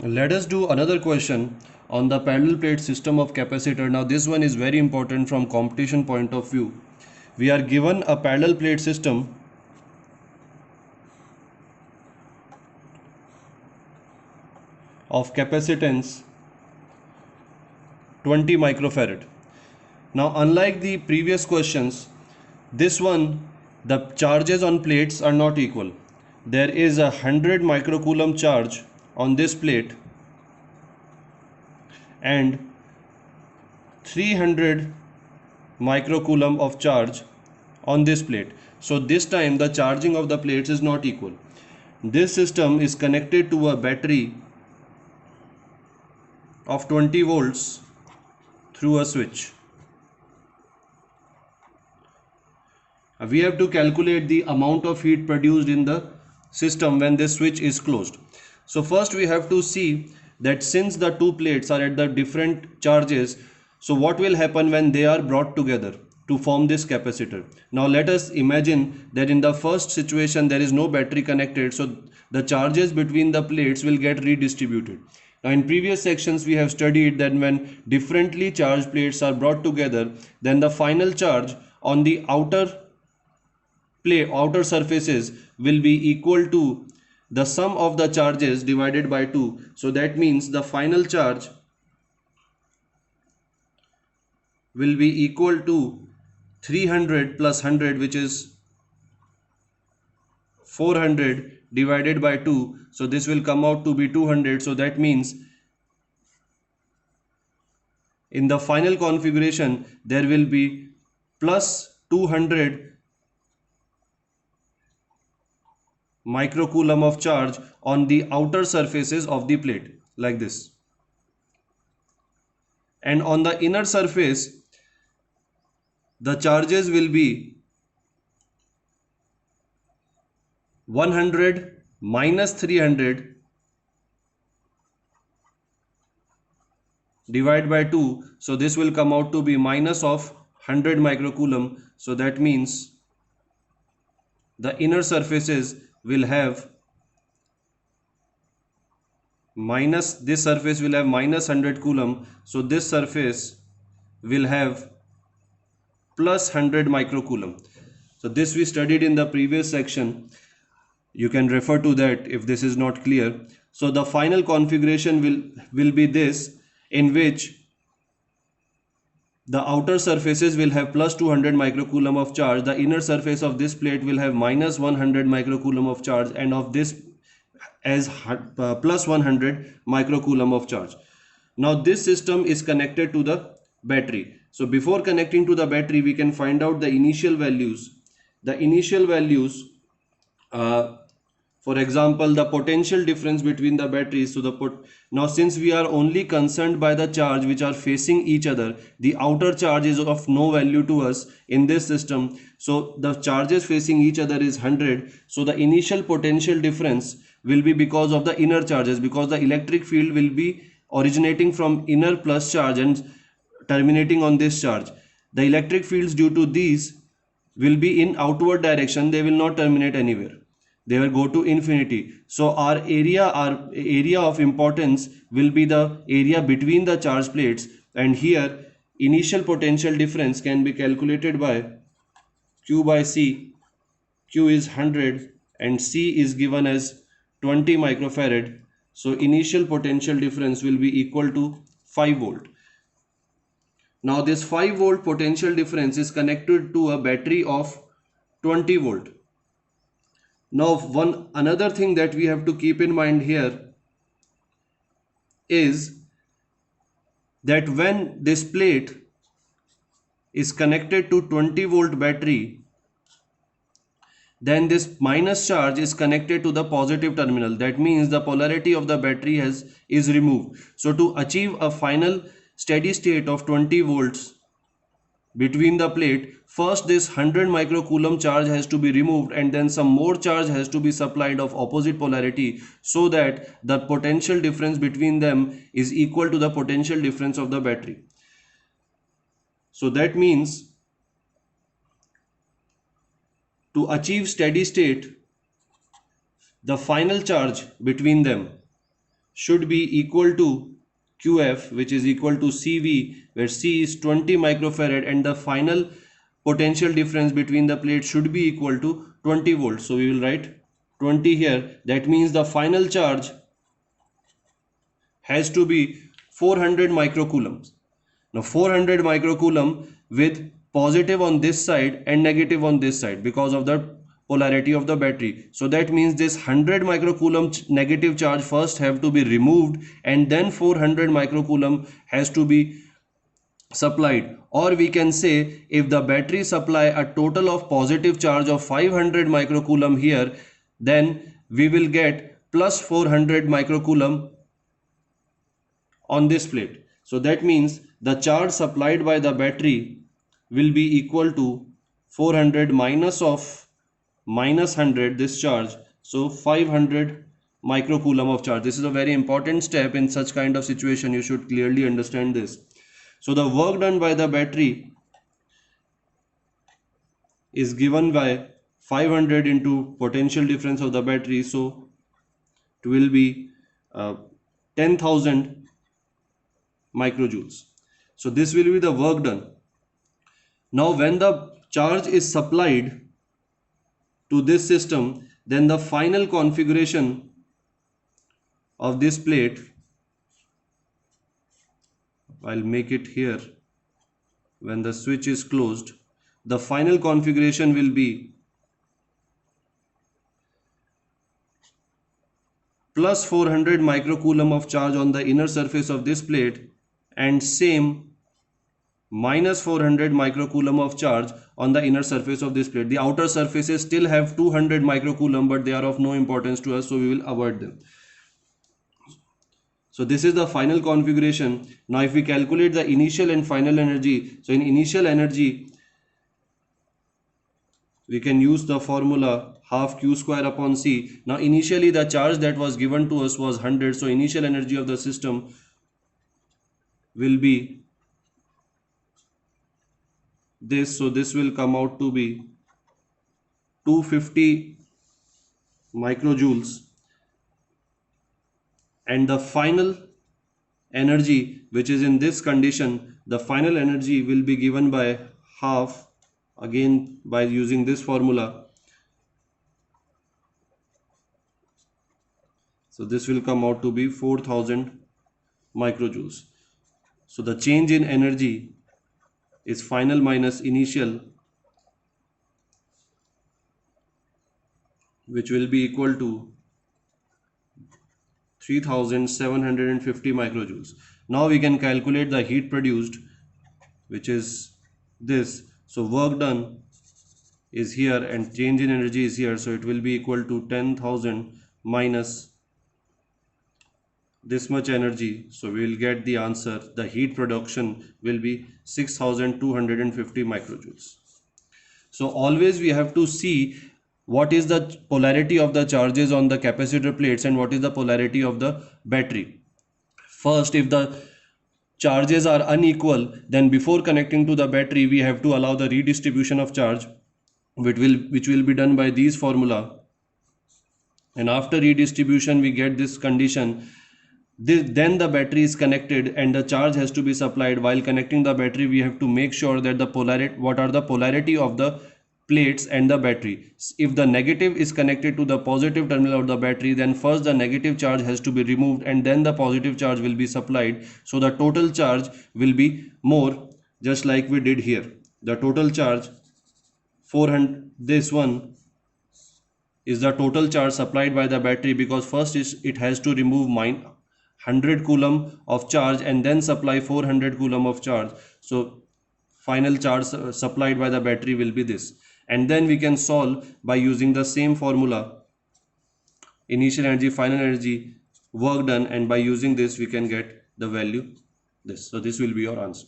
Let us do another question on the parallel plate system of capacitor. Now this one is very important from competition point of view. We are given a parallel plate system of capacitance 20 microfarad. Now unlike the previous questions, this one the charges on plates are not equal. There is a 100 microcoulomb charge on this plate and 300 microcoulomb of charge on this plate. So this time the charging of the plates is not equal. This system is connected to a battery of 20 volts through a switch. We have to calculate the amount of heat produced in the system when this switch is closed. So first we have to see that since the two plates are at the different charges, so what will happen when they are brought together to form this capacitor. Now let us imagine that in the first situation there is no battery connected, so the charges between the plates will get redistributed. Now in previous sections we have studied that when differently charged plates are brought together, then the final charge on the outer surfaces will be equal to the sum of the charges divided by 2. So that means the final charge will be equal to 300 plus 100, which is 400 divided by 2. So this will come out to be 200. So that means in the final configuration there will be plus 200 microcoulomb of charge on the outer surfaces of the plate like this, and on the inner surface the charges will be 100 minus 300 divided by 2. So this will come out to be minus of 100 microcoulomb. So that means the inner surfaces will have minus, this surface will have minus 100 coulomb. So this surface will have plus 100 microcoulomb. So this we studied in the previous section. You can refer to that if this is not clear. So the final configuration will be this, in which the outer surfaces will have plus 200 microcoulomb of charge, the inner surface of this plate will have minus 100 microcoulomb of charge, and of this as plus 100 microcoulomb of charge. Now this system is connected to the battery. So before connecting to the battery we can find out the initial values. The initial values, for example, the potential difference between the batteries. So now since we are only concerned by the charge which are facing each other, the outer charge is of no value to us in this system. So the charges facing each other is 100. So the initial potential difference will be because of the inner charges, because the electric field will be originating from inner plus charge and terminating on this charge. The electric fields due to these will be in outward direction, they will not terminate anywhere, they will go to infinity. So our area of importance will be the area between the charge plates, and here initial potential difference can be calculated by Q by C. Q is 100 and C is given as 20 microfarad. So initial potential difference will be equal to 5 volt. Now this 5 volt potential difference is connected to a battery of 20 volt. Now one another thing that we have to keep in mind here is that when this plate is connected to 20 volt battery, then this minus charge is connected to the positive terminal. That means the polarity of the battery is removed. So to achieve a final steady state of 20 volts between the plate, first this 100 microcoulomb charge has to be removed, and then some more charge has to be supplied of opposite polarity, so that the potential difference between them is equal to the potential difference of the battery. So that means to achieve steady state, the final charge between them should be equal to QF, which is equal to CV, where C is 20 microfarad and the final potential difference between the plates should be equal to 20 volts. So we will write 20 here. That means the final charge has to be 400 microcoulombs. Now 400 microcoulomb with positive on this side and negative on this side because of the polarity of the battery. So that means this 100 microcoulomb negative charge first have to be removed and then 400 microcoulomb has to be supplied. Or we can say if the battery supply a total of positive charge of 500 microcoulomb here, then we will get plus 400 microcoulomb on this plate. So that means the charge supplied by the battery will be equal to 400 minus of minus 100 this charge. So 500 microcoulomb of charge. This is a very important step in such kind of situation. You should clearly understand this. So the work done by the battery is given by 500 into potential difference of the battery. So it will be 10,000 microjoules. So this will be the work done. Now when the charge is supplied to this system, then the final configuration of this plate, I'll make it here when the switch is closed, the final configuration will be plus 400 microcoulomb of charge on the inner surface of this plate and same minus 400 microcoulomb of charge on the inner surface of this plate. The outer surfaces still have 200 microcoulomb, but they are of no importance to us, so we will avoid them. So this is the final configuration. Now if we calculate the initial and final energy, so in initial energy we can use the formula half Q square upon C. Now initially the charge that was given to us was 100, so initial energy of the system will be this. So this will come out to be 250 microjoules, and the final energy, which is in this condition, the final energy will be given by half, again by using this formula. So this will come out to be 4000 microjoules. So the change in energy is final minus initial, which will be equal to 3750 microjoules. Now we can calculate the heat produced, which is this. So work done is here and change in energy is here, so it will be equal to 10,000 minus this much energy. So we will get the answer. The heat production will be 6250 microjoules. So always we have to see what is the polarity of the charges on the capacitor plates and what is the polarity of the battery. First, if the charges are unequal, then before connecting to the battery we have to allow the redistribution of charge, which will be done by these formula, and after redistribution we get this condition. Then the battery is connected and the charge has to be supplied. While connecting the battery we have to make sure that the polarity of the plates and the battery. If the negative is connected to the positive terminal of the battery, then first the negative charge has to be removed and then the positive charge will be supplied. So the total charge will be more, just like we did here. The total charge 400, this one is the total charge supplied by the battery, because first it has to remove 100 coulomb of charge and then supply 400 coulomb of charge. So final charge supplied by the battery will be this, and then we can solve by using the same formula, initial energy, final energy, work done, and by using this we can get the value this. So this will be your answer.